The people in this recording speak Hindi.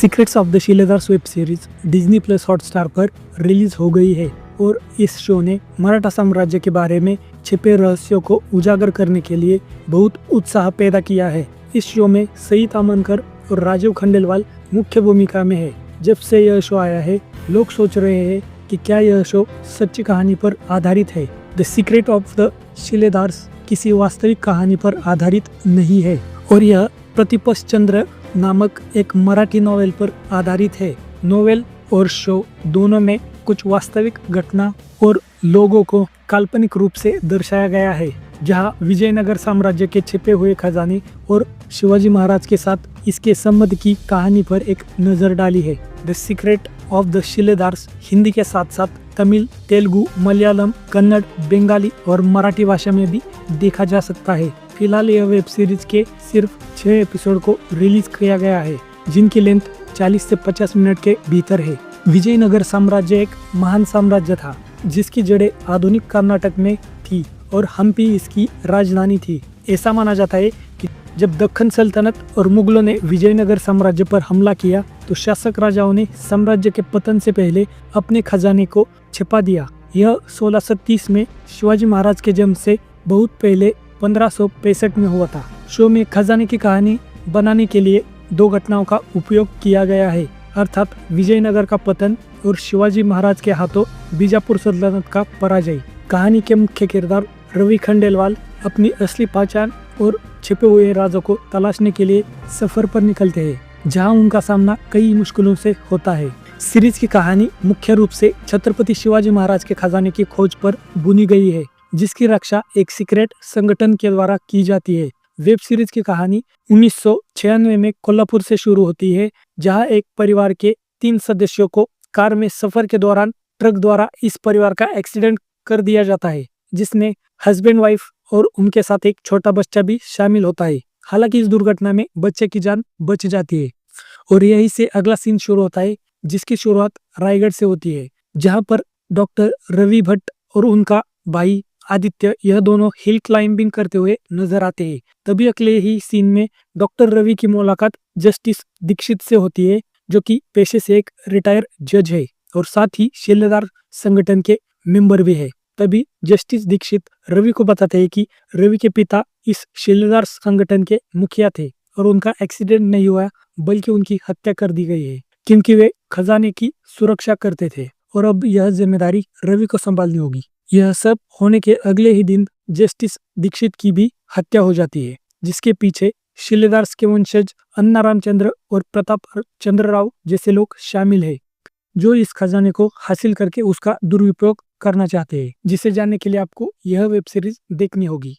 Secrets of the Shiledars web series Disney plus Hotstar पर रिलीज हो गई है और इस शो ने मराठा साम्राज्य के बारे में छिपे रहस्यों को उजागर करने के लिए बहुत उत्साह पैदा किया है। इस शो में सई तामनकर और राजीव खंडेलवाल मुख्य भूमिका में है। जब से यह शो आया है, लोग सोच रहे हैं कि क्या यह शो सच्ची कहानी पर आधारित है। द सीक्रेट ऑफ द शिलेदार्स किसी वास्तविक कहानी पर आधारित नहीं है और यह प्रतिपक्ष चंद्र नामक एक मराठी नॉवेल पर आधारित है। नॉवेल और शो दोनों में कुछ वास्तविक घटना और लोगों को काल्पनिक रूप से दर्शाया गया है, जहां विजयनगर साम्राज्य के छिपे हुए खजाने और शिवाजी महाराज के साथ इसके संबंध की कहानी पर एक नजर डाली है। The secret of the Shiledars Hindi के साथ साथ तमिल, तेलुगु, मलयालम, कन्नड़, बंगाली और मराठी भाषा में भी देखा जा सकता है। फिलहाल यह वेब सीरीज के सिर्फ 6 एपिसोड को रिलीज किया गया है, जिनकी लेंथ 40 से 50 मिनट के भीतर है। विजयनगर साम्राज्य एक महान साम्राज्य था, जिसकी जड़ें आधुनिक कर्नाटक में थी और हम्पी इसकी राजधानी थी। ऐसा माना जाता है कि जब दक्कन सल्तनत और मुगलों ने विजयनगर साम्राज्य पर हमला किया, तो शासक राजाओं ने साम्राज्य के पतन से पहले अपने खजाने को छिपा दिया। यह 1630 में शिवाजी महाराज के जन्म से बहुत पहले 1565 में हुआ था। शो में खजाने की कहानी बनाने के लिए 2 घटनाओं का उपयोग किया गया है, अर्थात विजयनगर का पतन और शिवाजी महाराज के हाथों बीजापुर सल्तनत का पराजय। कहानी के मुख्य किरदार रवि खंडेलवाल अपनी असली पहचान और छिपे हुए राजों को तलाशने के लिए सफर पर निकलते हैं, जहां उनका सामना कई मुश्किलों से होता है। सीरीज की कहानी मुख्य रूप से छत्रपति शिवाजी महाराज के खजाने की खोज पर बुनी गई है, जिसकी रक्षा एक सीक्रेट संगठन के द्वारा की जाती है। वेब सीरीज की कहानी 1996 में कोल्हापुर से शुरू होती है, जहां एक परिवार के 3 सदस्यों को कार में सफर के दौरान ट्रक द्वारा इस परिवार का एक्सीडेंट कर दिया जाता है, जिसमें हस्बैंड वाइफ और उनके साथ एक छोटा बच्चा भी शामिल होता है। हालांकि इस दुर्घटना में बच्चे की जान बच जाती है और यहीं से अगला सीन शुरू होता है, जिसकी शुरुआत रायगढ़ से होती है, जहां पर डॉक्टर रवि भट्ट और उनका भाई आदित्य यह दोनों हिल क्लाइंबिंग करते हुए नजर आते हैं। तभी अगले ही सीन में डॉक्टर रवि की मुलाकात जस्टिस दीक्षित से होती है, जो कि पेशे से एक रिटायर जज है और साथ ही शिलेदार संगठन के मेंबर भी है। तभी जस्टिस दीक्षित रवि को बताते हैं कि रवि के पिता इस शिलेदार संगठन के मुखिया थे और उनका एक्सीडेंट नहीं हुआ, बल्कि उनकी हत्या कर दी गई है, क्योंकि वे खजाने की सुरक्षा करते थे और अब यह जिम्मेदारी रवि को संभालनी होगी। यह सब होने के अगले ही दिन जस्टिस दीक्षित की भी हत्या हो जाती है, जिसके पीछे शिलेदार्स के वंशज अन्ना रामचंद्र और प्रताप चंद्र राव जैसे लोग शामिल हैं, जो इस खजाने को हासिल करके उसका दुरुपयोग करना चाहते हैं। जिसे जानने के लिए आपको यह वेब सीरीज देखनी होगी।